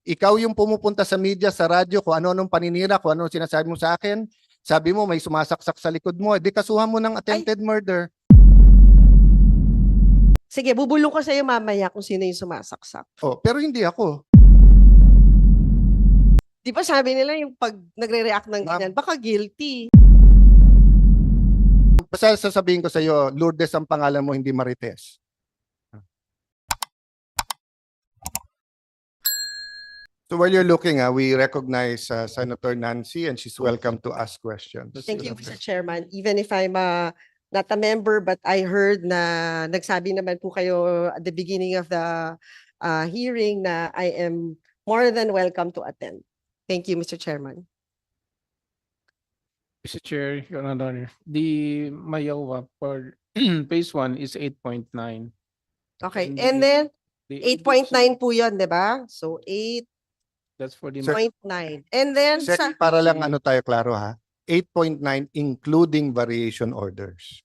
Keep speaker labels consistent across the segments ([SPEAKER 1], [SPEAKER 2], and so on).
[SPEAKER 1] Ikaw yung pumupunta sa media, sa radyo, kung ano-anong paninira, kung ano sinasabi mo sa akin. Sabi mo may sumasaksak sa likod mo. Di kasuhan mo ng attempted murder.
[SPEAKER 2] Sige, bubulong ko sa'yo mamaya kung sino yung sumasaksak.
[SPEAKER 1] Oh, pero hindi ako.
[SPEAKER 2] Di ba sabi nila yung pag nagre-react ng
[SPEAKER 1] Ma'am.
[SPEAKER 2] ganyan, baka guilty.
[SPEAKER 1] Basta sasabihin ko sa iyo, Lourdes ang pangalan mo, hindi Marites. So while you're looking, we recognize Senator Nancy and she's welcome to ask questions.
[SPEAKER 2] Thank you, Mr. Chairman. Even if I'm not a member, but I heard na nagsabi naman po kayo at the beginning of the hearing na I am more than welcome to attend. Thank you, Mr. Chairman.
[SPEAKER 3] Mr. Chair, Your Honor, the Mayawa for phase 1 is 8.9.
[SPEAKER 2] Okay,
[SPEAKER 3] And
[SPEAKER 2] and
[SPEAKER 3] the-
[SPEAKER 2] then
[SPEAKER 3] The
[SPEAKER 2] 8.9 po yun, di ba? So 8.9.
[SPEAKER 3] That's for the
[SPEAKER 1] Sir-
[SPEAKER 2] And then
[SPEAKER 1] Sec,
[SPEAKER 2] sa...
[SPEAKER 1] para lang ano tayo klaro ha, 8.9 including variation orders.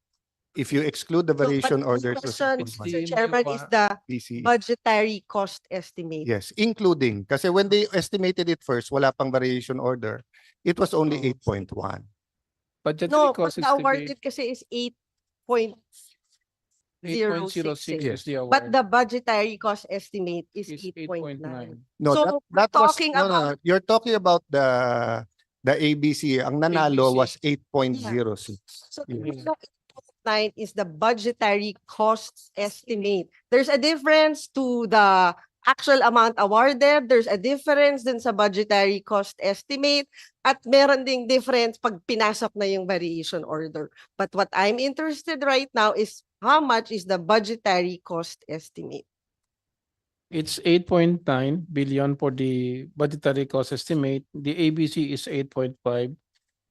[SPEAKER 1] If you exclude the variation
[SPEAKER 2] but
[SPEAKER 1] orders,
[SPEAKER 2] the question,
[SPEAKER 3] It's
[SPEAKER 2] Mr.
[SPEAKER 3] the
[SPEAKER 2] Chairman, is the
[SPEAKER 1] PCE.
[SPEAKER 2] budgetary cost estimate.
[SPEAKER 1] Yes, including. Kasi when they estimated it first, wala pang variation order. It was only
[SPEAKER 3] Oh.
[SPEAKER 1] 8.1.
[SPEAKER 3] budgetary
[SPEAKER 2] No, but
[SPEAKER 3] cost
[SPEAKER 2] the awarded kasi is 8.06.
[SPEAKER 3] 8.06 is the award.
[SPEAKER 2] But the budgetary cost estimate is
[SPEAKER 3] is
[SPEAKER 2] 8.9.
[SPEAKER 3] 8.9.
[SPEAKER 1] No,
[SPEAKER 2] So,
[SPEAKER 1] that
[SPEAKER 2] we're
[SPEAKER 1] was
[SPEAKER 2] talking
[SPEAKER 1] no, no, no.
[SPEAKER 2] about-
[SPEAKER 1] You're talking about the ABC. Ang nanalo
[SPEAKER 3] ABC.
[SPEAKER 1] was 8.06.
[SPEAKER 2] So
[SPEAKER 1] Yes.
[SPEAKER 2] the 8.9 is the budgetary cost estimate. There's a difference to the actual amount awarded. There's a difference din sa budgetary cost estimate. At meron ding difference pag pinasok na yung variation order. But what I'm interested right now is how much is the budgetary cost estimate?
[SPEAKER 3] It's 8.9 billion for the budgetary cost estimate. The ABC is 8.5.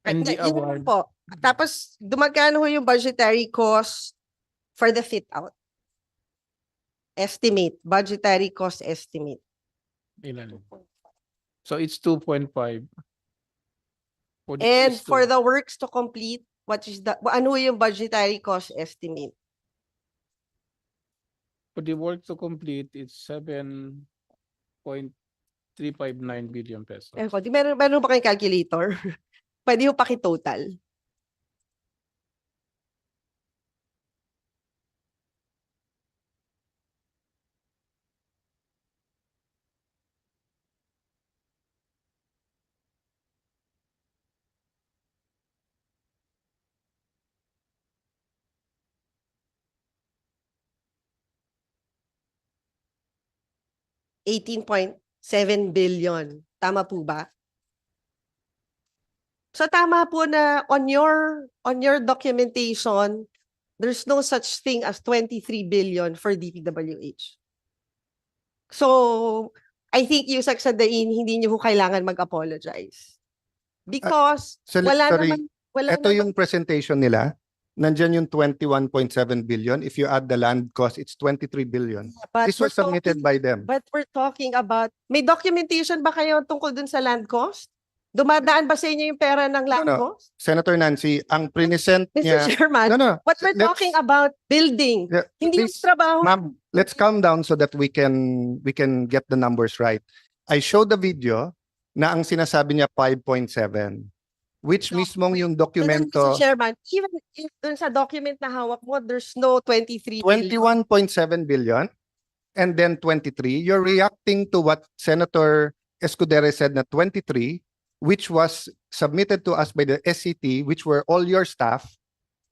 [SPEAKER 3] And the
[SPEAKER 2] Yun naman
[SPEAKER 3] award,
[SPEAKER 2] po. Tapos, dumagkano ho yung budgetary cost for the fit out? Estimate, budgetary cost estimate.
[SPEAKER 3] ilan? So it's 2.5.
[SPEAKER 2] And for the works to complete, what is the, ano yung budgetary cost estimate?
[SPEAKER 3] For the work to complete, it's 7.359 billion pesos.
[SPEAKER 2] Eh, di meron ba kayong calculator? Pwede ho paki-total. $18.7 billion. Tama po ba? So tama po na on your documentation, there's no such thing as 23 billion for DPWH. So I think yung Saksadain, hindi niyo po kailangan mag-apologize. Because wala
[SPEAKER 1] Sorry,
[SPEAKER 2] naman, wala
[SPEAKER 1] ito
[SPEAKER 2] naman.
[SPEAKER 1] yung presentation nila. Nandyan yung 21.7 billion. If you add the land cost, it's 23 billion.
[SPEAKER 2] But
[SPEAKER 1] This was
[SPEAKER 2] we're
[SPEAKER 1] submitted
[SPEAKER 2] talking-
[SPEAKER 1] by them.
[SPEAKER 2] But we're talking about, may documentation ba kayo tungkol dun sa land cost? Dumadaan ba sa inyo yung pera ng land
[SPEAKER 1] No.
[SPEAKER 2] cost?
[SPEAKER 1] Senator Nancy, ang present
[SPEAKER 2] Mr.
[SPEAKER 1] niya...
[SPEAKER 2] Chairman,
[SPEAKER 1] No.
[SPEAKER 2] what we're
[SPEAKER 1] let's-
[SPEAKER 2] talking about, building.
[SPEAKER 1] Yeah,
[SPEAKER 2] Hindi yung
[SPEAKER 1] please,
[SPEAKER 2] trabaho.
[SPEAKER 1] Ma'am, let's calm down so that we can get the numbers right. I showed the video na ang sinasabi niya 5.7, which
[SPEAKER 2] No,
[SPEAKER 1] mismong yung
[SPEAKER 2] So then,
[SPEAKER 1] dokumento
[SPEAKER 2] Mr. Chairman, even if dun sa document na hawak mo, there's no 23 billion.
[SPEAKER 1] 21.7 billion and then 23. You're reacting to what Senator Escudero said na 23, which was submitted to us by the SCT, which were all your staff,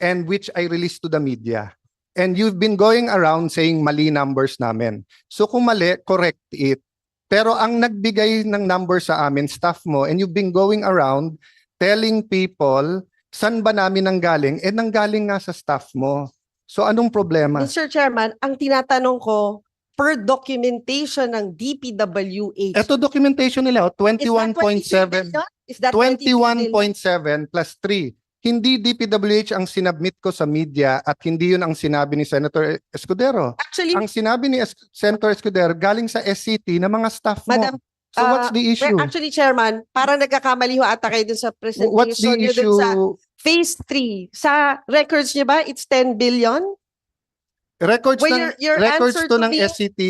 [SPEAKER 1] and which I released to the media. And you've been going around saying mali numbers namin. So kung mali, correct it. Pero ang nagbigay ng number sa amin, staff mo, and you've been going around telling people, saan ba namin nanggaling? Eh, nanggaling nga sa staff mo. So anong problema?
[SPEAKER 2] Mr. Chairman, ang tinatanong ko, per documentation ng DPWH,
[SPEAKER 1] Ito documentation nila,
[SPEAKER 2] is that
[SPEAKER 1] 21.7.
[SPEAKER 2] 23 billion? Is that 23 billion?
[SPEAKER 1] 21.7 plus 3. Hindi DPWH ang sinubmit ko sa media at hindi yun ang sinabi ni Senator Escudero.
[SPEAKER 2] Actually,
[SPEAKER 1] Ang sinabi ni Senator Escudero galing sa SCT na mga staff mo.
[SPEAKER 2] Madam,
[SPEAKER 1] So what's the issue?
[SPEAKER 2] actually, Chairman, parang nagkakamali ho ata kayo dun sa presentation
[SPEAKER 1] What's the
[SPEAKER 2] niyo
[SPEAKER 1] issue?
[SPEAKER 2] dun sa phase 3. Sa records niyo ba, it's 10 billion?
[SPEAKER 1] Records
[SPEAKER 2] Well,
[SPEAKER 1] ng
[SPEAKER 2] your
[SPEAKER 1] records
[SPEAKER 2] answer
[SPEAKER 1] to
[SPEAKER 2] to
[SPEAKER 1] ng
[SPEAKER 2] me-
[SPEAKER 1] SCT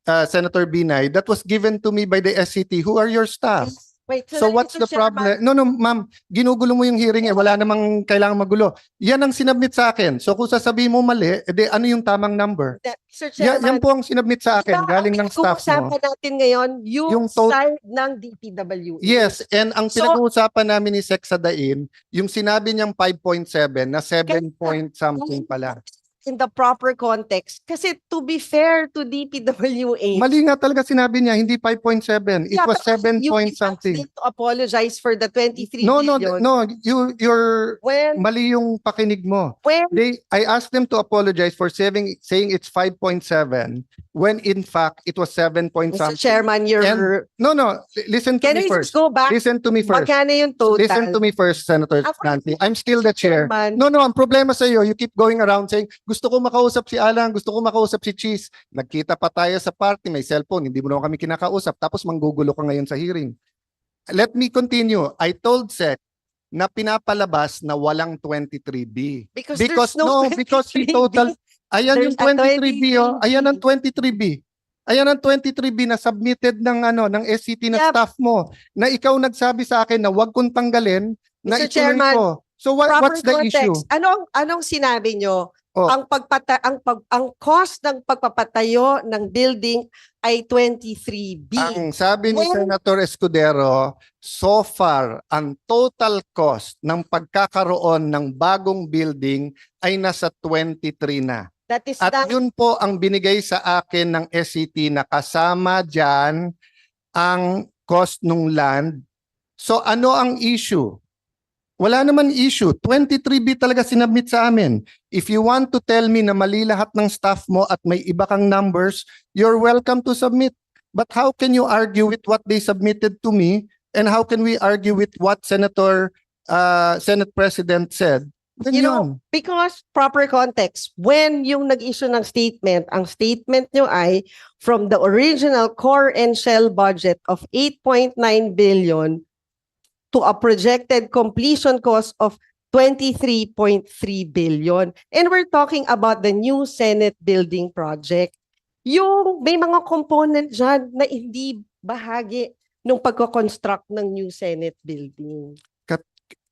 [SPEAKER 1] Senator Binay, that was given to me by the SCT. Who are your staff?
[SPEAKER 2] Wait,
[SPEAKER 1] So what's
[SPEAKER 2] Mr.
[SPEAKER 1] the problem?
[SPEAKER 2] Chairman,
[SPEAKER 1] No, ma'am, ginugulo mo yung hearing eh. Wala namang kailangan magulo. Yan ang sinubmit sa akin. So kung sasabihin mo mali, edi ano yung tamang number?
[SPEAKER 2] Mr.
[SPEAKER 1] Yan
[SPEAKER 2] Chairman,
[SPEAKER 1] po ang sinubmit sa akin, galing ng staff mo.
[SPEAKER 2] pinag-uusapan natin ngayon yung
[SPEAKER 1] Yung to-
[SPEAKER 2] side ng DPWH.
[SPEAKER 1] Yes, and ang
[SPEAKER 2] So-
[SPEAKER 1] pinag-uusapan namin ni Sec Sadain, yung sinabi niyang 5.7 na 7 point something pala.
[SPEAKER 2] In the proper context. Kasi to be fair to DPWH,
[SPEAKER 1] Mali nga talaga sinabi niya, hindi 5.7. It
[SPEAKER 2] Yeah,
[SPEAKER 1] was
[SPEAKER 2] but
[SPEAKER 1] 7
[SPEAKER 2] you
[SPEAKER 1] point
[SPEAKER 2] asked
[SPEAKER 1] something.
[SPEAKER 2] them to apologize for the 23
[SPEAKER 1] No,
[SPEAKER 2] billion.
[SPEAKER 1] you're
[SPEAKER 2] When,
[SPEAKER 1] mali yung pakinig mo.
[SPEAKER 2] when,
[SPEAKER 1] I asked them to apologize for saying it's 5.7 when in fact it was 7 point
[SPEAKER 2] Mr.
[SPEAKER 1] something.
[SPEAKER 2] Chairman,
[SPEAKER 1] No, listen to
[SPEAKER 2] can
[SPEAKER 1] me
[SPEAKER 2] we
[SPEAKER 1] first.
[SPEAKER 2] just go back?
[SPEAKER 1] Listen to me first.
[SPEAKER 2] Magkano yung total?
[SPEAKER 1] Listen to me first, Senator
[SPEAKER 2] Ako-
[SPEAKER 1] Nancy. I'm still the chair.
[SPEAKER 2] Chairman.
[SPEAKER 1] No, ang problema sa iyo, you keep going around saying, gusto ko makausap si Alan, gusto ko makausap si Cheese. Nagkita pa tayo sa party, may cellphone, hindi mo naman kami kinakausap, tapos manggugulo ka ngayon sa hearing. Let me continue. I told Sec na pinapalabas na walang 23B.
[SPEAKER 2] Because there's
[SPEAKER 1] Because he
[SPEAKER 2] 23B.
[SPEAKER 1] total, ayan yung
[SPEAKER 2] There's a
[SPEAKER 1] 23B, oh. Ayan ang
[SPEAKER 2] 23B.
[SPEAKER 1] 23B. Ayan ang 23B na submitted ng SCT na
[SPEAKER 2] Yeah.
[SPEAKER 1] staff mo, na ikaw nagsabi sa akin na wag kong tanggalin, na
[SPEAKER 2] Mr.
[SPEAKER 1] ituloy
[SPEAKER 2] Chairman,
[SPEAKER 1] ko. So what's the issue?
[SPEAKER 2] Anong sinabi nyo?
[SPEAKER 1] Oh.
[SPEAKER 2] Ang cost ng pagpapatayo ng building ay 23B.
[SPEAKER 1] Ang sabi ni
[SPEAKER 2] When-
[SPEAKER 1] Senator Escudero, so far, ang total cost ng pagkakaroon ng bagong building ay nasa 23 na.
[SPEAKER 2] That is
[SPEAKER 1] At
[SPEAKER 2] the
[SPEAKER 1] yun po ang binigay sa akin ng SCT na kasama dyan ang cost ng land. So ano ang issue? Wala naman issue. 23B talaga sinabmit sa amin. If you want to tell me na mali lahat ng staff mo at may iba kang numbers, you're welcome to submit. But how can you argue with what they submitted to me? And how can we argue with what Senate President said? Then
[SPEAKER 2] You know,
[SPEAKER 1] yun.
[SPEAKER 2] because proper context, when yung nag-issue ng statement, ang statement nyo ay from the original core and shell budget of 8.9 billion to a projected completion cost of 23.3 billion. And we're talking about the new Senate building project. Yung may mga component dyan na hindi bahagi ng pagko-construct ng new Senate building.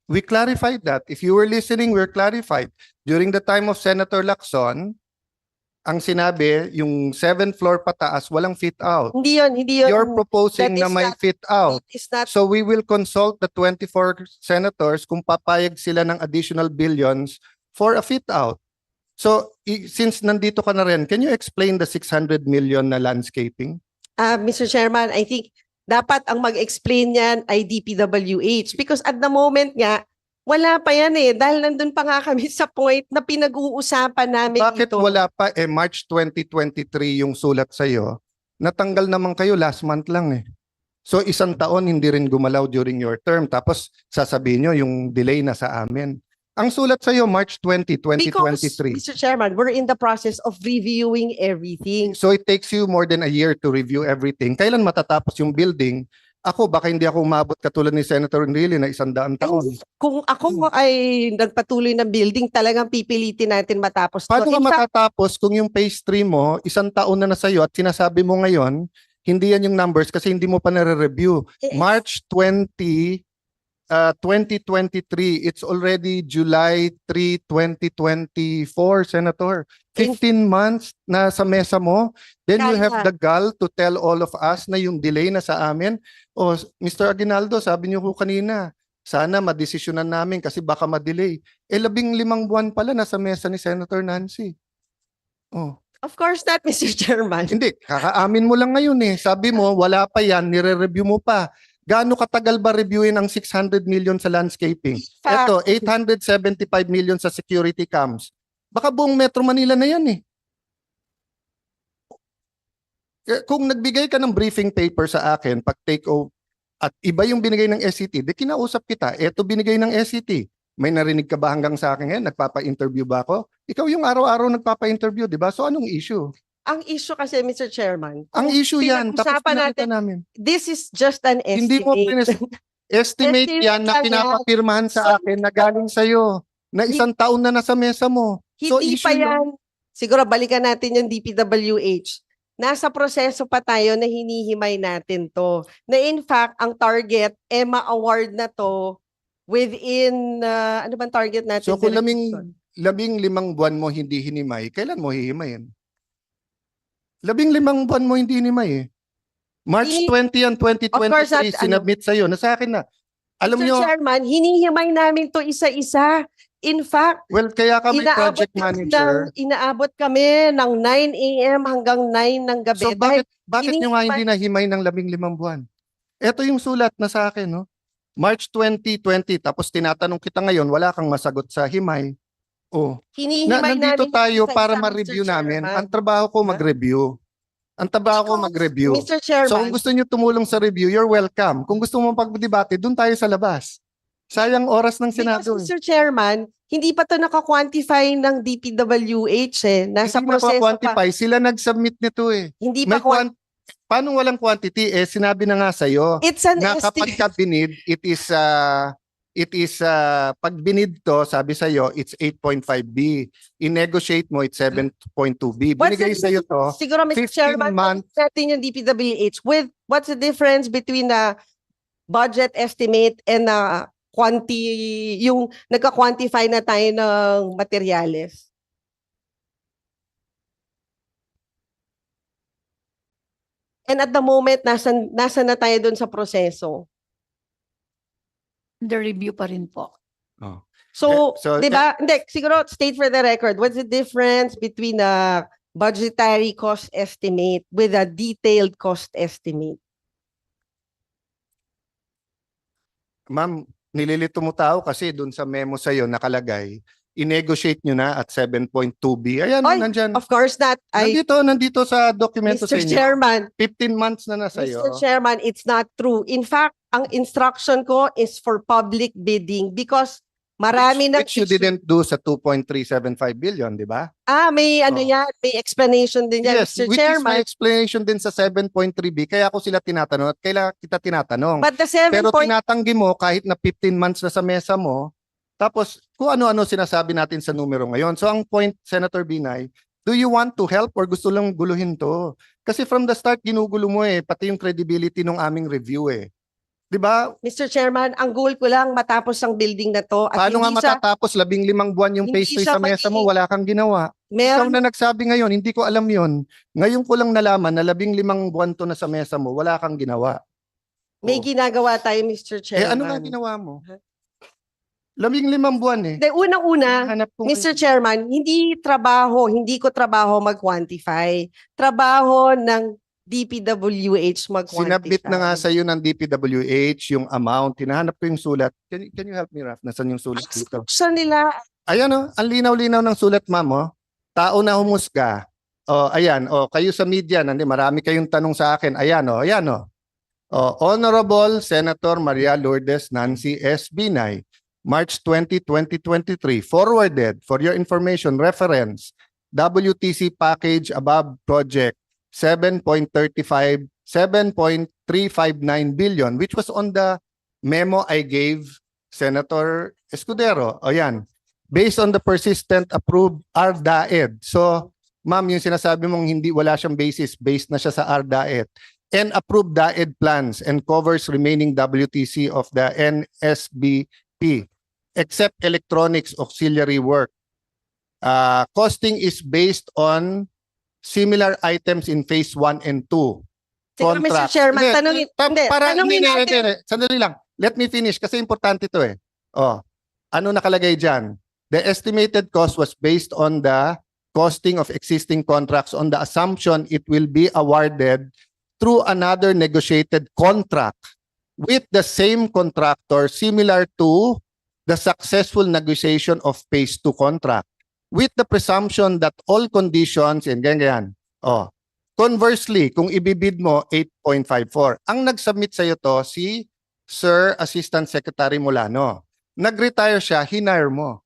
[SPEAKER 1] We clarified that. If you were listening, we're clarified. During the time of Senator Lacson, ang sinabi, yung 7th floor pataas, walang fit out.
[SPEAKER 2] Hindi yun.
[SPEAKER 1] You're proposing
[SPEAKER 2] That
[SPEAKER 1] na
[SPEAKER 2] is
[SPEAKER 1] may
[SPEAKER 2] not-
[SPEAKER 1] fit out.
[SPEAKER 2] It is not
[SPEAKER 1] So we will consult the 24 senators kung papayag sila ng additional billions for a fit out. So since nandito ka na rin, can you explain the 600 million na landscaping?
[SPEAKER 2] Mr. Chairman, I think dapat ang mag-explain yan ay DPWH because at the moment nga, wala pa yan eh. Dahil nandun pa nga kami sa point na pinag-uusapan namin
[SPEAKER 1] Bakit
[SPEAKER 2] ito.
[SPEAKER 1] wala pa March 2023 yung sulat sa'yo? Natanggal naman kayo last month lang eh. So isang taon hindi rin gumalaw during your term tapos sasabihin nyo yung delay na sa amin. Ang sulat sa'yo March 20,
[SPEAKER 2] Because,
[SPEAKER 1] 2023.
[SPEAKER 2] Mr. Chairman, we're in the process of reviewing everything.
[SPEAKER 1] So it takes you more than a year to review everything. Kailan matatapos yung building? Ako, baka hindi ako umabot katulad ni Senator Enrile na 100 taon.
[SPEAKER 2] Kung ako ay nagpatuloy ng building, talagang pipilitin natin matapos. to.
[SPEAKER 1] Paano ka
[SPEAKER 2] In fact,
[SPEAKER 1] matatapos kung yung phase 3 mo, 1 taon na sa'yo at sinasabi mo ngayon, hindi yan yung numbers kasi hindi mo pa nare-review. March 20, 2023, it's already July 3, 2024, Senator. 15 months na sa mesa mo, then you have the gall to tell all of us na yung delay na sa amin. O, Mr. Aguinaldo, sabi niyo ko kanina, sana madesisyonan namin kasi baka madelay. 15 buwan pala nasa mesa ni Senator Nancy. Oh.
[SPEAKER 2] of course not, Mr. Chairman.
[SPEAKER 1] Hindi, kakaamin mo lang ngayon eh. Sabi mo, wala pa yan, nire-review mo pa. Gaano katagal ba reviewin ang 600 million sa landscaping? Ito, 875 million sa security cams. Baka buong Metro Manila na yan eh. Kung nagbigay ka ng briefing paper sa akin, pag take over, at iba yung binigay ng SCT, di kinausap kita, eto binigay ng SCT. May narinig ka ba hanggang sa akin ngayon? Nagpapa-interview ba ako? Ikaw yung araw-araw nagpapa-interview, di ba? So anong issue?
[SPEAKER 2] Ang issue kasi, Mr. Chairman,
[SPEAKER 1] Ang issue yan, tapos
[SPEAKER 2] pinag-usapan
[SPEAKER 1] pinakita namin.
[SPEAKER 2] this is just an
[SPEAKER 1] Hindi mo
[SPEAKER 2] estimate.
[SPEAKER 1] estimate yan na
[SPEAKER 2] lang yan.
[SPEAKER 1] pinapapirmahan sa akin na galing sa'yo na 1 taon na nasa mesa mo. So,
[SPEAKER 2] Hindi
[SPEAKER 1] issue
[SPEAKER 2] pa
[SPEAKER 1] yun.
[SPEAKER 2] yan. Siguro balikan natin yung DPWH. nasa proseso pa tayo na hinihimay natin to. Na in fact, ang target, ma-award na to within, ano bang target natin?
[SPEAKER 1] So kung
[SPEAKER 2] Director Son?
[SPEAKER 1] 15 buwan mo hindi hinimay, kailan mo hihimayin? 15 buwan mo hindi hinimay eh. March
[SPEAKER 2] Hini-
[SPEAKER 1] 20 and
[SPEAKER 2] Of course,
[SPEAKER 1] 2023, sinubmit sa'yo. Nasa akin na. Alam
[SPEAKER 2] Mr.
[SPEAKER 1] nyo,
[SPEAKER 2] Chairman, hinihimay namin to isa-isa. In fact,
[SPEAKER 1] well, kaya kami project manager.
[SPEAKER 2] Inaabot kami ng 9 a.m. hanggang 9 ng gabi.
[SPEAKER 1] So bakit nyo nga
[SPEAKER 2] hinihimay-
[SPEAKER 1] hindi nahimay ng 15 buwan? Ito yung sulat na sa akin, no? March 2020, tapos tinatanong kita ngayon, wala kang masagot sa himay. Oh,
[SPEAKER 2] hinihimay
[SPEAKER 1] nandito
[SPEAKER 2] namin
[SPEAKER 1] tayo
[SPEAKER 2] isa-isa,
[SPEAKER 1] para
[SPEAKER 2] Mr.
[SPEAKER 1] ma-review namin.
[SPEAKER 2] Chairman.
[SPEAKER 1] Ang trabaho ko mag-review. Ang trabaho ko mag-review.
[SPEAKER 2] Mr. Chairman,
[SPEAKER 1] So kung gusto nyo tumulong sa review, you're welcome. Kung gusto mo pagdebate, doon tayo sa labas. Sayang oras ng Senado.
[SPEAKER 2] because Mr. Chairman, hindi pa to naka-quantify ng DPWH Nasa
[SPEAKER 1] Hindi
[SPEAKER 2] proseso pa.
[SPEAKER 1] quantify. Sila nag-submit nito eh.
[SPEAKER 2] Hindi
[SPEAKER 1] May
[SPEAKER 2] pa
[SPEAKER 1] paano walang quantity? Eh, sinabi na nga sa'yo
[SPEAKER 2] It's an
[SPEAKER 1] na kapag
[SPEAKER 2] estimate.
[SPEAKER 1] ka binid, it is pag binid to, sabi sa'yo, it's 8.5B. I-negotiate mo, it's 7.2B.
[SPEAKER 2] What's
[SPEAKER 1] Binigay
[SPEAKER 2] the
[SPEAKER 1] sa'yo to,
[SPEAKER 2] Siguro, Mr.
[SPEAKER 1] 15
[SPEAKER 2] Chairman,
[SPEAKER 1] months.
[SPEAKER 2] natin yung DPWH with what's the difference between the budget estimate and yung nagka-quantify na tayo ng materyales? And at the moment, nasa na tayo dun sa proseso.
[SPEAKER 4] The review pa rin po.
[SPEAKER 2] So,
[SPEAKER 1] So,
[SPEAKER 2] di ba? Hindi, siguro state for the record, what's the difference between a budgetary cost estimate with a detailed cost estimate?
[SPEAKER 1] Ma'am, nililito mo tao kasi doon sa memo sa'yo nakalagay, i-negotiate nyo na at 7.2B. Ayan,
[SPEAKER 2] Oy,
[SPEAKER 1] nandyan.
[SPEAKER 2] Of course not.
[SPEAKER 1] Nandito sa dokumento sa
[SPEAKER 2] Mr.
[SPEAKER 1] inyo.
[SPEAKER 2] Chairman,
[SPEAKER 1] 15 months na sa'yo.
[SPEAKER 2] Mr. Chairman, it's not true. In fact, ang instruction ko is for public bidding because marami na
[SPEAKER 1] Which you didn't do sa 2.375 billion, di ba?
[SPEAKER 2] may ano
[SPEAKER 1] Oh.
[SPEAKER 2] yan, may explanation din yan,
[SPEAKER 1] Yes,
[SPEAKER 2] Mr.
[SPEAKER 1] which is my
[SPEAKER 2] Chairman.
[SPEAKER 1] explanation din sa 7.3B. Kaya ako sila tinatanong at kailan kita tinatanong.
[SPEAKER 2] But the 7
[SPEAKER 1] Pero
[SPEAKER 2] point,
[SPEAKER 1] tinatanggi mo kahit na 15 months na sa mesa mo, tapos kung ano-ano sinasabi natin sa numero ngayon. So ang point, Senator Binay, do you want to help or gusto lang guluhin to? Kasi from the start, ginugulo mo pati yung credibility ng aming review Di ba?
[SPEAKER 2] Mr. Chairman, ang goal ko lang matapos ang building na to. At
[SPEAKER 1] Paano nga
[SPEAKER 2] hindi siya,
[SPEAKER 1] matatapos 15 buwan yung
[SPEAKER 2] hindi
[SPEAKER 1] pastry
[SPEAKER 2] siya
[SPEAKER 1] sa mesa mo, wala kang ginawa? Ikaw
[SPEAKER 2] meron,
[SPEAKER 1] na nagsabi ngayon, hindi ko alam yon. Ngayon ko lang nalaman na 15 buwan to na sa mesa mo, wala kang ginawa.
[SPEAKER 2] may
[SPEAKER 1] Oh.
[SPEAKER 2] ginagawa tayo, Mr. Chairman.
[SPEAKER 1] Ano nga ginawa mo? 15 buwan
[SPEAKER 2] De, unang-una,
[SPEAKER 1] Hanap ko
[SPEAKER 2] Mr. Chairman, hindi ko trabaho mag-quantify. Trabaho ng DPWH mag-quantify.
[SPEAKER 1] Sinabit na nga sa iyo ng DPWH yung amount. Hinahanap ko yung sulat. Can you help me, Raf? Nasaan yung sulat dito?
[SPEAKER 2] Saan nila?
[SPEAKER 1] Ayan ang linaw-linaw ng sulat, ma'am. Tao na humusga. Ayan, kayo sa media, marami kayong tanong sa akin. Ayan. Honorable Senator Maria Lourdes Nancy S. Binay, March 20, 2023, forwarded for your information reference, WTC package above project 7.359 billion, which was on the memo I gave Senator Escudero. Ayan. Based on the persistent approved RDAED. So, ma'am, yung sinasabi mong wala siyang basis, based na siya sa RDAED. And approved DAED plans and covers remaining WTC of the NSBP, except electronics auxiliary work. Costing is based on similar items in phase 1 and 2.
[SPEAKER 2] Siguro, Mr. Chairman, tanungin natin.
[SPEAKER 1] Sandali lang. Let me finish kasi importante ito Ano nakalagay dyan? The estimated cost was based on the costing of existing contracts on the assumption it will be awarded through another negotiated contract with the same contractor similar to the successful negotiation of phase 2 contract, with the presumption that all conditions and ganyan. Conversely, kung ibibid mo 8.54, ang nag-submit sa iyo to si Sir Assistant Secretary Molano. Nag-retire siya, hinire mo.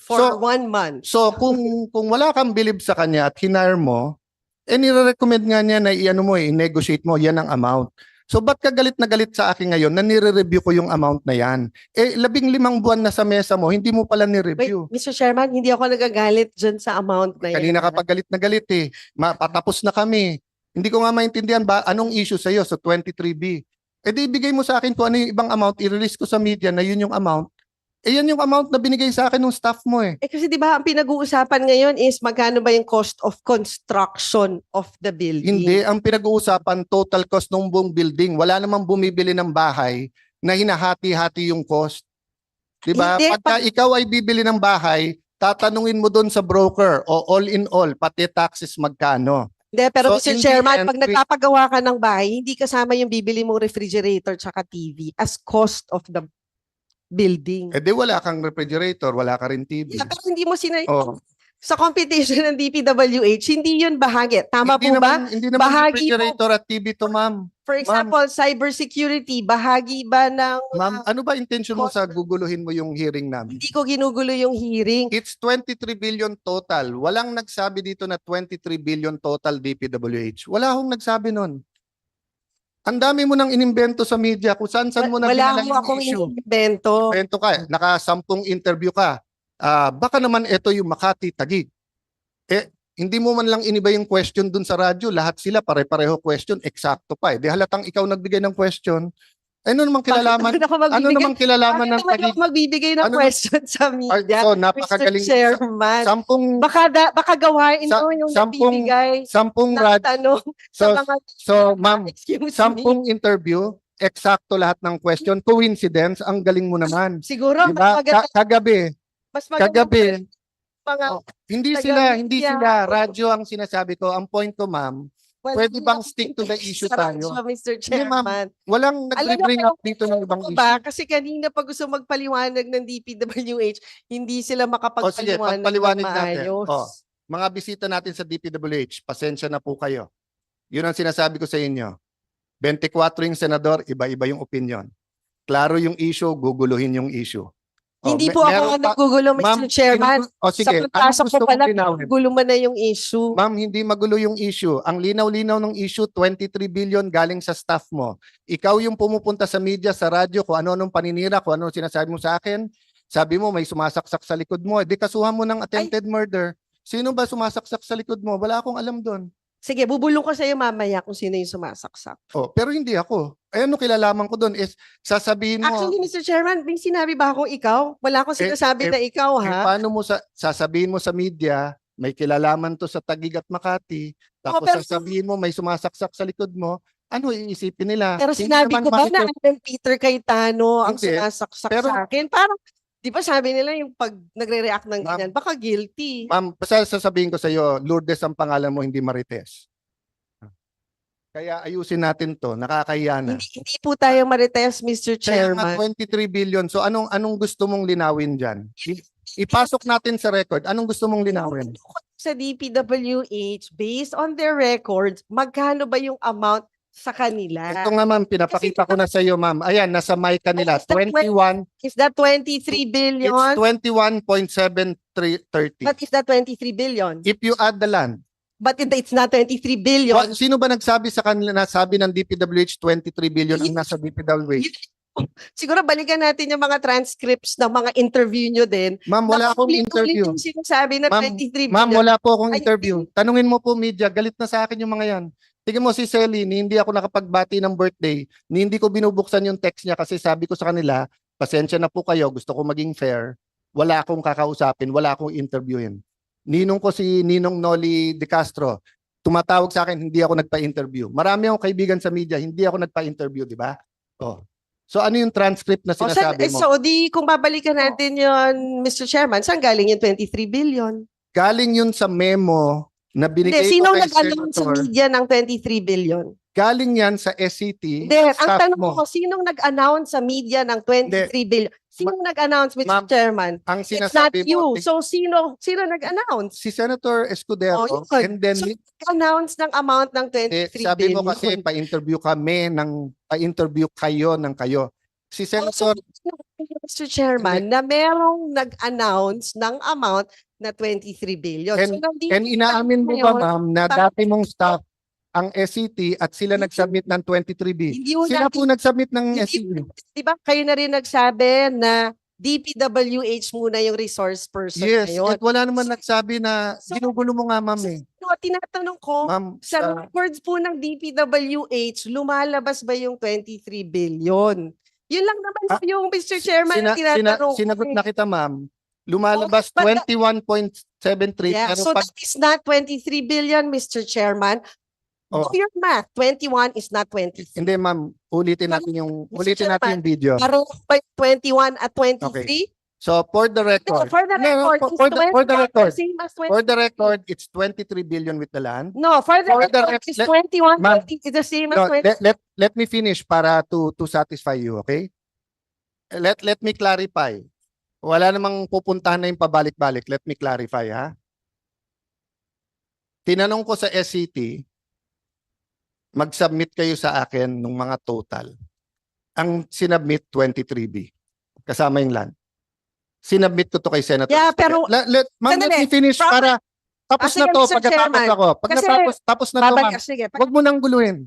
[SPEAKER 2] For 1 month.
[SPEAKER 1] So kung wala kang believe sa kanya at hinire mo, nire-recommend nga niya na i-negotiate mo, yan ang amount. So ba't ka galit na galit sa akin ngayon na nire-review ko yung amount na yan? 15 buwan na sa mesa mo, hindi mo pala
[SPEAKER 2] Wait,
[SPEAKER 1] ni-review.
[SPEAKER 2] Mr. Chairman, hindi ako nagagalit dyan sa amount na yan.
[SPEAKER 1] Kanina ka pa galit na galit Patapos na kami. Hindi ko nga maintindihan ba anong issue sa'yo sa 23B. Eh di ibigay mo sa akin kung ano yung ibang amount, i-release ko sa media na yun yung amount. Eh yan yung amount na binigay sa akin ng staff mo eh.
[SPEAKER 2] Eh kasi di ba ang pinag-uusapan ngayon is magkano ba yung cost of construction of the building?
[SPEAKER 1] Hindi, ang pinag-uusapan total cost ng buong building. Wala namang bumibili ng bahay na hinahati-hati yung cost. 'Di ba?
[SPEAKER 2] Hindi,
[SPEAKER 1] Pagka ikaw ay bibili ng bahay, tatanungin mo doon sa broker o all in all, pati taxes magkano.
[SPEAKER 2] Hindi, pero
[SPEAKER 1] So,
[SPEAKER 2] Mr.
[SPEAKER 1] in the
[SPEAKER 2] Chairman,
[SPEAKER 1] end,
[SPEAKER 2] pag nagpapagawa ka ng bahay, hindi kasama yung bibili mong refrigerator tsaka TV as cost of the building.
[SPEAKER 1] Eh di wala kang refrigerator, wala ka rin TV.
[SPEAKER 2] Yeah, pero hindi mo
[SPEAKER 1] Oh.
[SPEAKER 2] sa competition ng DPWH, hindi yun bahagi. Tama
[SPEAKER 1] Hindi
[SPEAKER 2] po ba?
[SPEAKER 1] naman, hindi naman
[SPEAKER 2] Bahagi
[SPEAKER 1] refrigerator at TV to, ma'am.
[SPEAKER 2] For example, cybersecurity, bahagi ba ng...
[SPEAKER 1] Ma'am, ano ba intention mo sa guguluhin mo yung hearing namin?
[SPEAKER 2] Hindi ko ginugulo yung hearing.
[SPEAKER 1] It's 23 billion total. Walang nagsabi dito na 23 billion total DPWH. Wala akong nagsabi nun. Ang dami mo nang inimbento sa media kung saan-saan mo na
[SPEAKER 2] Wala
[SPEAKER 1] dinala
[SPEAKER 2] mo
[SPEAKER 1] yung
[SPEAKER 2] akong
[SPEAKER 1] issue.
[SPEAKER 2] inimbento.
[SPEAKER 1] Invento ka, naka-10 interview ka. Baka naman ito yung Makati, Taguig. Eh, hindi mo man lang iniba yung question dun sa radyo. Lahat sila pare-pareho question. Eksakto pa eh. Di halatang ikaw nagbigay ng question. Ano namang kilalaman? Ano namang kilalaman ng
[SPEAKER 2] Bakit naman
[SPEAKER 1] Taguig?
[SPEAKER 2] ako magbibigay ng
[SPEAKER 1] Ano-
[SPEAKER 2] question sa media?
[SPEAKER 1] So,
[SPEAKER 2] Mr.
[SPEAKER 1] napakagaling.
[SPEAKER 2] Chairman.
[SPEAKER 1] Sampung
[SPEAKER 2] Baka gawain
[SPEAKER 1] Sa-
[SPEAKER 2] mo yung
[SPEAKER 1] sampung-
[SPEAKER 2] nagbibigay ng
[SPEAKER 1] radyo.
[SPEAKER 2] tanong sa
[SPEAKER 1] So,
[SPEAKER 2] mga...
[SPEAKER 1] so ma'am,
[SPEAKER 2] Excuse me.
[SPEAKER 1] 10 interview, eksakto lahat ng question. Coincidence, ang galing mo naman.
[SPEAKER 2] Siguro,
[SPEAKER 1] Diba? Kagabi,
[SPEAKER 2] mas maganda
[SPEAKER 1] kagabi,
[SPEAKER 2] mga...
[SPEAKER 1] Oh, hindi
[SPEAKER 2] taga-media.
[SPEAKER 1] sila, radyo ang sinasabi ko. Ang point ko, ma'am, pwede bang stick to the issue tayo?
[SPEAKER 2] Mr.
[SPEAKER 1] Hindi, ma'am.
[SPEAKER 2] Chairman.
[SPEAKER 1] walang nag-bring up dito ng ibang
[SPEAKER 2] Ano
[SPEAKER 1] issue.
[SPEAKER 2] ba? Kasi kanina pag gusto magpaliwanag ng DPWH, hindi sila
[SPEAKER 1] sige,
[SPEAKER 2] makapagpaliwanag ng
[SPEAKER 1] pagpaliwanag natin.
[SPEAKER 2] maayos.
[SPEAKER 1] Oh. Mga bisita natin sa DPWH, pasensya na po kayo. Yun ang sinasabi ko sa inyo. 24 yung senador, iba-iba yung opinion. Klaro yung issue, guguluhin yung issue. Oh,
[SPEAKER 2] Hindi po ako
[SPEAKER 1] meron
[SPEAKER 2] ang
[SPEAKER 1] pa-
[SPEAKER 2] naggugulo, Mr. Chairman.
[SPEAKER 1] sige,
[SPEAKER 2] Sa pagpasok
[SPEAKER 1] gusto
[SPEAKER 2] ko
[SPEAKER 1] mong
[SPEAKER 2] pala,
[SPEAKER 1] linawin?
[SPEAKER 2] gulo man na yung issue.
[SPEAKER 1] Ma'am, hindi magulo yung issue. Ang linaw-linaw ng issue, 23 billion galing sa staff mo. Ikaw yung pumupunta sa media, sa radyo, kung ano-anong paninira, kung ano sinasabi mo sa akin. Sabi mo, may sumasaksak sa likod mo. Di kasuhan mo ng attempted murder. Sino ba sumasaksak sa likod mo? Wala akong alam doon.
[SPEAKER 2] Sige, bubulong ko sa iyo mamaya kung sino yung sumasaksak.
[SPEAKER 1] Oh, pero hindi ako. Eh, ano kilalaman ko doon is sasabihin mo,
[SPEAKER 2] Actually, Mr. Chairman, may sinabi ba akong ikaw? Wala akong sinasabi na ikaw, ha?
[SPEAKER 1] paano mo sasabihin mo sa media, may kilalaman to sa Taguig at Makati, tapos
[SPEAKER 2] pero-
[SPEAKER 1] sasabihin mo may sumasaksak sa likod mo, ano iisipin nila?
[SPEAKER 2] Pero
[SPEAKER 1] Hindi
[SPEAKER 2] sinabi
[SPEAKER 1] naman
[SPEAKER 2] ko ba na
[SPEAKER 1] makikita-
[SPEAKER 2] Alan Peter Cayetano ang
[SPEAKER 1] Hindi.
[SPEAKER 2] sumasaksak
[SPEAKER 1] Pero-
[SPEAKER 2] sa akin? Parang, di ba sabi nila yung pag nagre-react ng
[SPEAKER 1] Ma'am,
[SPEAKER 2] ganyan, baka guilty.
[SPEAKER 1] Ma'am, basta sasabihin ko sa iyo, Lourdes ang pangalan mo, hindi Marites. Kaya ayusin natin to, nakakahiya na.
[SPEAKER 2] Hindi po tayo marites, Mr.
[SPEAKER 1] Kaya nga
[SPEAKER 2] Chairman.
[SPEAKER 1] 23 billion. So anong gusto mong linawin diyan? Ipasok natin sa record. Anong gusto mong linawin?
[SPEAKER 2] Sa DPWH, based on their records, magkano ba yung amount sa kanila?
[SPEAKER 1] Ito nga ma'am, pinapakita ko na sa iyo ma'am. Ayan, nasa mic kanila.
[SPEAKER 2] Is that
[SPEAKER 1] 21,
[SPEAKER 2] Is that 23 billion?
[SPEAKER 1] it's 21.7330.
[SPEAKER 2] But is that 23 billion?
[SPEAKER 1] If you add the land,
[SPEAKER 2] But it's not 23 billion.
[SPEAKER 1] sino ba nagsabi sa kanila na sabi ng DPWH 23 billion ang nasa DPWH?
[SPEAKER 2] Siguro balikan natin yung mga transcripts ng mga interview nyo din.
[SPEAKER 1] Ma'am, wala akong
[SPEAKER 2] Ulit-ulit
[SPEAKER 1] interview.
[SPEAKER 2] yung sinasabi na
[SPEAKER 1] Ma'am,
[SPEAKER 2] 23
[SPEAKER 1] Ma'am,
[SPEAKER 2] billion.
[SPEAKER 1] wala po akong
[SPEAKER 2] Ay,
[SPEAKER 1] interview. Tanungin mo po media, galit na sa akin yung mga yan. Tingnan mo si Selly, ni hindi ako nakapagbati ng birthday, ni hindi ko binubuksan yung text niya kasi sabi ko sa kanila, pasensya na po kayo, gusto ko maging fair. Wala akong kakausapin, wala akong interviewin. Ninong ko si Ninong Noli De Castro, tumatawag sa akin, hindi ako nagpa-interview. Marami akong kaibigan sa media, hindi ako nagpa-interview, di ba? Oh. So ano yung transcript na sinasabi mo?
[SPEAKER 2] So di kung babalikan natin yon, Mr. Chairman, saan galing yung 23 billion?
[SPEAKER 1] Galing yun sa memo na binigay
[SPEAKER 2] Hindi,
[SPEAKER 1] ko
[SPEAKER 2] sinong
[SPEAKER 1] kay
[SPEAKER 2] nag-announce sa
[SPEAKER 1] Senator.
[SPEAKER 2] media ng 23 billion?
[SPEAKER 1] Galing yan sa SCT.
[SPEAKER 2] Hindi, ang
[SPEAKER 1] staff
[SPEAKER 2] tanong
[SPEAKER 1] mo.
[SPEAKER 2] ko, sinong nag-announce sa media ng 23 billion? Sinong nag-announce, Mr.
[SPEAKER 1] Ma'am,
[SPEAKER 2] Chairman?
[SPEAKER 1] Ang
[SPEAKER 2] It's not
[SPEAKER 1] sinasabi
[SPEAKER 2] you.
[SPEAKER 1] mo,
[SPEAKER 2] So sino nag-announce?
[SPEAKER 1] si Senator Escudero,
[SPEAKER 2] Oh, yun.
[SPEAKER 1] and then
[SPEAKER 2] So, announce ng amount ng 23
[SPEAKER 1] sabi
[SPEAKER 2] billion.
[SPEAKER 1] mo kasi pa-interview kayo ng kayo. Si Senator,
[SPEAKER 2] Mr. Chairman, na merong nag-announce ng amount na 23 billion. So, nandito
[SPEAKER 1] and inaamin mo ba
[SPEAKER 2] ngayon,
[SPEAKER 1] ma'am na dati mong staff ang SCT at sila nag-submit ng 23B?
[SPEAKER 2] hindi mo
[SPEAKER 1] Sila po nag-submit ng
[SPEAKER 2] Hindi-
[SPEAKER 1] SCT.
[SPEAKER 2] di ba kayo na rin nagsabi na DPWH muna yung resource person
[SPEAKER 1] Yes,
[SPEAKER 2] ngayon.
[SPEAKER 1] at wala naman nagsabi na
[SPEAKER 2] So-
[SPEAKER 1] ginugulo mo nga, ma'am eh.
[SPEAKER 2] So, tinatanong ko,
[SPEAKER 1] Ma'am,
[SPEAKER 2] sa records po ng DPWH, lumalabas ba yung 23 billion? Yun lang naman
[SPEAKER 1] Ah,
[SPEAKER 2] po yung Mr. Chairman na tinatanong ko
[SPEAKER 1] sinagot
[SPEAKER 2] eh.
[SPEAKER 1] na kita, ma'am. Lumalabas
[SPEAKER 2] Okay, but
[SPEAKER 1] 21.73
[SPEAKER 2] Yeah,
[SPEAKER 1] pero
[SPEAKER 2] so
[SPEAKER 1] pag
[SPEAKER 2] that is not 23 billion, Mr. Chairman.
[SPEAKER 1] Oh.
[SPEAKER 2] Do your math. 21 is not 23.
[SPEAKER 1] hindi, ma'am, ulitin natin yung video.
[SPEAKER 2] Parang ba yung 21 at 23?
[SPEAKER 1] So for the
[SPEAKER 2] No,
[SPEAKER 1] record,
[SPEAKER 2] for the
[SPEAKER 1] No,
[SPEAKER 2] record,
[SPEAKER 1] for the
[SPEAKER 2] 21
[SPEAKER 1] record,
[SPEAKER 2] the same as 20.
[SPEAKER 1] for the record, it's 23 billion with the land.
[SPEAKER 2] No, for the
[SPEAKER 1] for the
[SPEAKER 2] record,
[SPEAKER 1] rec-
[SPEAKER 2] it's
[SPEAKER 1] let-
[SPEAKER 2] 21
[SPEAKER 1] Ma'am,
[SPEAKER 2] is the same as
[SPEAKER 1] No,
[SPEAKER 2] 20.
[SPEAKER 1] let me finish para to satisfy you, okay? Let me clarify. Wala namang pupuntahan na yung pabalik-balik. Let me clarify, ha? Tinanong ko sa SCT, mag-submit kayo sa akin ng mga total. Ang sinubmit 23B. Kasama yung land. Sinubmit ko to kay Senator.
[SPEAKER 2] Yeah, pero-
[SPEAKER 1] Ma'am, let
[SPEAKER 2] Sandali.
[SPEAKER 1] me finish
[SPEAKER 2] From-
[SPEAKER 1] para tapos
[SPEAKER 2] Sige,
[SPEAKER 1] na to.
[SPEAKER 2] Mr.
[SPEAKER 1] Pagkatapos
[SPEAKER 2] Chairman.
[SPEAKER 1] ako. Pag
[SPEAKER 2] Kasi-
[SPEAKER 1] natapos, tapos na to, ma'am.
[SPEAKER 2] Sige,
[SPEAKER 1] Huwag mo nang guluhin.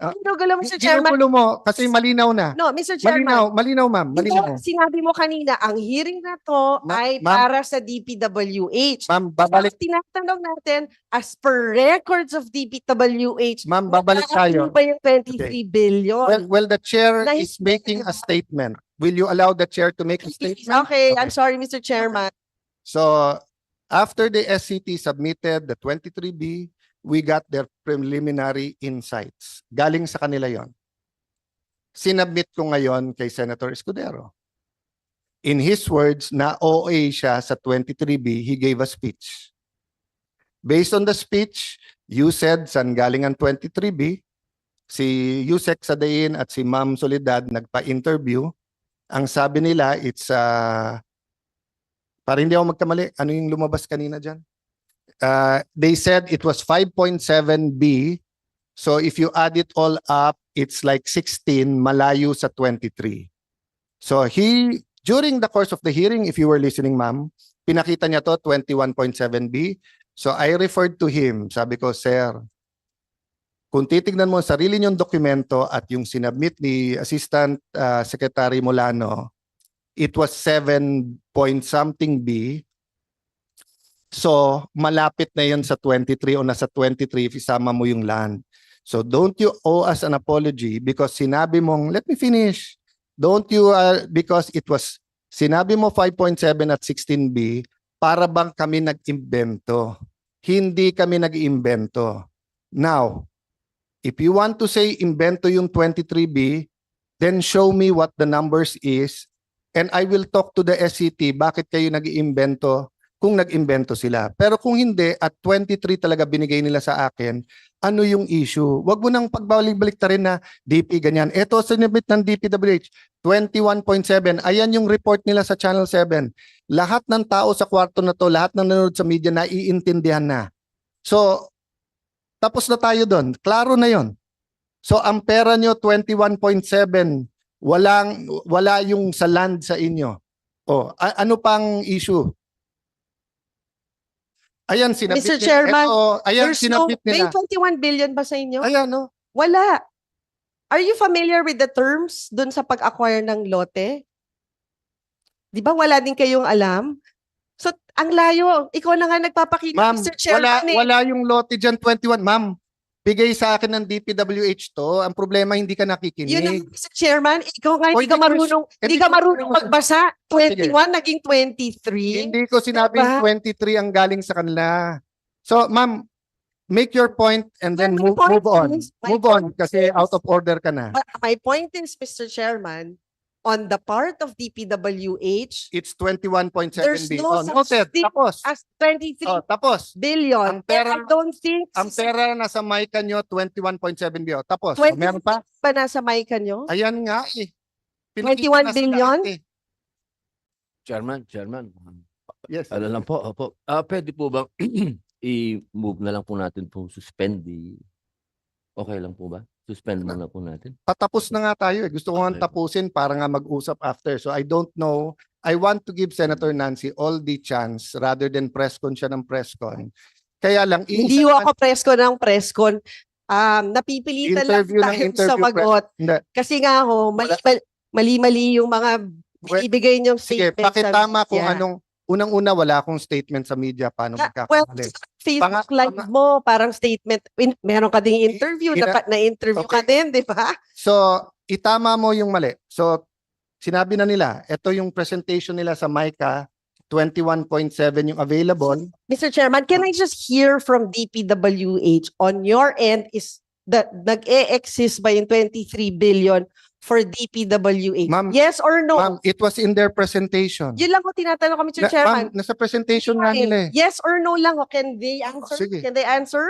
[SPEAKER 2] ginugulo, Mr. Chairman.
[SPEAKER 1] Ginugulo mo kasi malinaw na.
[SPEAKER 2] No, Mr. Chairman.
[SPEAKER 1] Malinaw, ma'am. Malinaw.
[SPEAKER 2] Ito, sinabi mo kanina, ang hearing na to ay
[SPEAKER 1] Ma'am.
[SPEAKER 2] para sa DPWH.
[SPEAKER 1] Ma'am, babalik.
[SPEAKER 2] Ang tinatanong natin, as per records of DPWH,
[SPEAKER 1] Ma'am, babalik tayo.
[SPEAKER 2] magkano ba yung 23 billion?
[SPEAKER 1] Well, the chair
[SPEAKER 2] Nice.
[SPEAKER 1] is making a statement. Will you allow the chair to make a statement?
[SPEAKER 2] Okay, I'm sorry, Mr. Chairman.
[SPEAKER 1] So, after the SCT submitted the 23B, we got their preliminary insights. Galing sa kanila yon. Sinubmit ko ngayon kay Senator Escudero. In his words, na OA siya sa 23B, he gave a speech. Based on the speech, you said saan galing ang 23B, si Yusek Sadain at si Ma'am Soledad nagpa-interview. Ang sabi nila, it's, para hindi ako magkamali, ano yung lumabas kanina dyan? They said it was 5.7B. So if you add it all up, it's like 16, malayo sa 23. So during the course of the hearing, if you were listening, ma'am, pinakita niya to 21.7B. So I referred to him. Sabi ko, sir, kung titignan mo ang sarili niyong dokumento at yung sinubmit ni Assistant Secretary Molano, it was 7 point something B. So, malapit na yun sa 23 o nasa 23 if isama mo yung land. So, don't you owe us an apology because sinabi mong, let me finish. Don't you, because it was, sinabi mo 5.7 at 16B, para bang kami nag-imbento. Hindi kami nag-imbento. Now, if you want to say imbento yung 23B, then show me what the numbers is and I will talk to the SCT bakit kayo nag-iimbento kung nag-imbento sila. Pero kung hindi, at 23 talaga binigay nila sa akin, ano yung issue? Huwag mo nang pagbalik-balik ta rin na DP ganyan. Ito, sinibit ng DPWH, 21.7. Ayan yung report nila sa Channel 7. Lahat ng tao sa kwarto na to, lahat ng nanonood sa media, naiintindihan na. So, tapos na tayo doon. Klaro na yon. So, ang pera nyo, 21.7. Wala yung sa land sa inyo. O, ano pang issue? Ayan, sinabit
[SPEAKER 2] Mr. Chairman,
[SPEAKER 1] ayan,
[SPEAKER 2] there's no,
[SPEAKER 1] sinabit
[SPEAKER 2] may
[SPEAKER 1] nila.
[SPEAKER 2] 21 billion ba sa inyo?
[SPEAKER 1] Ayan, no?
[SPEAKER 2] Wala. Are you familiar with the terms dun sa pag-acquire ng lote? Di ba wala din kayong alam? So, ang layo. Ikaw na nga nagpapakita,
[SPEAKER 1] Ma'am,
[SPEAKER 2] Mr. Chairman.
[SPEAKER 1] wala yung lote dyan, 21. Ma'am, bigay sa akin ng DPWH to. Ang problema, hindi ka nakikinig.
[SPEAKER 2] Yun ang Mr. Chairman, ikaw nga
[SPEAKER 1] O,
[SPEAKER 2] hindi ka
[SPEAKER 1] hindi ko-
[SPEAKER 2] marunong, hindi
[SPEAKER 1] hindi
[SPEAKER 2] ka
[SPEAKER 1] ko-
[SPEAKER 2] marunong magbasa. 21 naging 23.
[SPEAKER 1] Hindi ko sinabing
[SPEAKER 2] Diba?
[SPEAKER 1] 23 ang galing sa kanila. So, ma'am, make your point and then
[SPEAKER 2] My
[SPEAKER 1] move
[SPEAKER 2] point
[SPEAKER 1] on.
[SPEAKER 2] is- my
[SPEAKER 1] Move on
[SPEAKER 2] point
[SPEAKER 1] kasi
[SPEAKER 2] is-
[SPEAKER 1] out of order ka na.
[SPEAKER 2] But my point is, Mr. Chairman, on the part of DPWH,
[SPEAKER 1] It's 21.7
[SPEAKER 2] there's
[SPEAKER 1] billion.
[SPEAKER 2] no
[SPEAKER 1] Noted.
[SPEAKER 2] such thing
[SPEAKER 1] Tapos.
[SPEAKER 2] as 23
[SPEAKER 1] Tapos.
[SPEAKER 2] billion.
[SPEAKER 1] Ang pera-
[SPEAKER 2] And I don't think
[SPEAKER 1] Ang pera na sa mic nyo, 21.7 billion. Tapos,
[SPEAKER 2] 20
[SPEAKER 1] meron pa?
[SPEAKER 2] pa nasa mic nyo?
[SPEAKER 1] Ayan nga eh.
[SPEAKER 2] 21
[SPEAKER 1] Pinakita na sa
[SPEAKER 2] billion?
[SPEAKER 1] lahat eh.
[SPEAKER 4] Chairman.
[SPEAKER 1] Yes.
[SPEAKER 4] Ano lang po, opo. Pwede po bang i-move na lang po natin po, suspend okay lang po ba? Suspend muna po natin.
[SPEAKER 1] Patapos na nga tayo eh. Gusto ko nga
[SPEAKER 4] Okay.
[SPEAKER 1] tapusin para nga mag-usap after. So I don't know. I want to give Senator Nancy all the chance rather than press con siya ng press con. Kaya lang,
[SPEAKER 2] Hindi ho ako presko ng presscon. Napipilitan lang
[SPEAKER 1] Interview ng
[SPEAKER 2] tayo
[SPEAKER 1] interview
[SPEAKER 2] sa magot.
[SPEAKER 1] Hindi.
[SPEAKER 2] Kasi nga ho, mali-mali yung mga
[SPEAKER 1] Well,
[SPEAKER 2] ibigay niyong
[SPEAKER 1] sige,
[SPEAKER 2] statement sa
[SPEAKER 1] pakitama kung
[SPEAKER 2] media.
[SPEAKER 1] anong, unang-una wala akong statement sa media, paano
[SPEAKER 2] Well,
[SPEAKER 1] magkakamali.
[SPEAKER 2] Facebook live mo, parang statement, meron ka ding interview,
[SPEAKER 1] ina-
[SPEAKER 2] dapat na-interview ka din, di ba?
[SPEAKER 1] So, itama mo yung mali. So, sinabi na nila, ito yung presentation nila sa MICA, 21.7 yung available.
[SPEAKER 2] Mr. Chairman, can I just hear from DPWH on your end is that nag-e-exist ba yung 23 billion for DPWH?
[SPEAKER 1] Ma'am,
[SPEAKER 2] Yes or no?
[SPEAKER 1] Ma'am, it was in their presentation.
[SPEAKER 2] Yun lang ko tinatanong ko, Mr. Chairman.
[SPEAKER 1] Ma'am, nasa presentation nga nila eh.
[SPEAKER 2] Yes or no lang, o can they answer?
[SPEAKER 1] Sige.
[SPEAKER 2] Can they answer?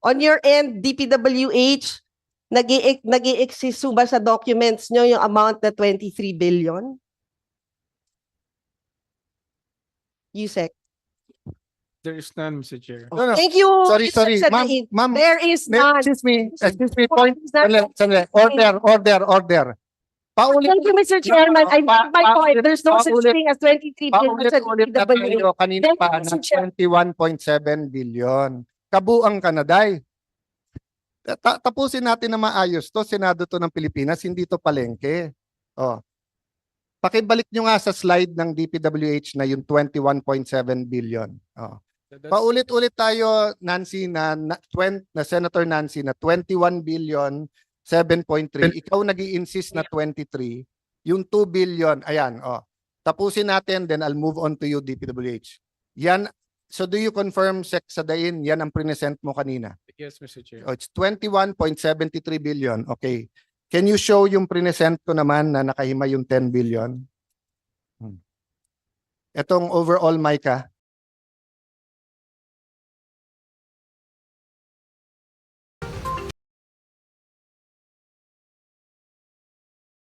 [SPEAKER 2] On your end, DPWH, nag-i-exist ba sa documents nyo yung amount na 23 billion? Yusek.
[SPEAKER 3] There is none, Mr. Chair.
[SPEAKER 1] No, no.
[SPEAKER 2] Thank you.
[SPEAKER 1] Sorry,
[SPEAKER 2] Mr.
[SPEAKER 1] sorry.
[SPEAKER 2] Sadain.
[SPEAKER 1] Ma'am,
[SPEAKER 2] There is none.
[SPEAKER 1] excuse me, point.
[SPEAKER 2] Is that-
[SPEAKER 1] Sandali. Order. Paulit.
[SPEAKER 2] Thank you, Mr. Chairman. I made my point. There's no such
[SPEAKER 1] paulit-
[SPEAKER 2] thing as 23 billion sa
[SPEAKER 1] Paulit na
[SPEAKER 2] DPWH.
[SPEAKER 1] tayo kanina
[SPEAKER 2] Thank
[SPEAKER 1] pa
[SPEAKER 2] you,
[SPEAKER 1] ng
[SPEAKER 2] Mr. Chair.
[SPEAKER 1] 21.7 billion. Kabuang Kanaday. Tapusin natin na maayos to. Senado to ng Pilipinas, hindi to palengke. Oh. Pakibalik nyo nga sa slide ng DPWH na yung 21.7 billion. Oh. Paulit-ulit tayo, Nancy, na Senator Nancy, na 21 billion, 7.3. Ikaw nag-i-insist na 23. Yung 2 billion, ayan, oh. Tapusin natin, then I'll move on to you, DPWH. Yan, so do you confirm, Sec Sadain, yan ang present mo kanina?
[SPEAKER 3] Yes, Mr. Chair.
[SPEAKER 1] Oh, it's 21.73 billion. Okay. Can you show yung present ko naman na nakahima yung 10 billion? Etong overall, Micah,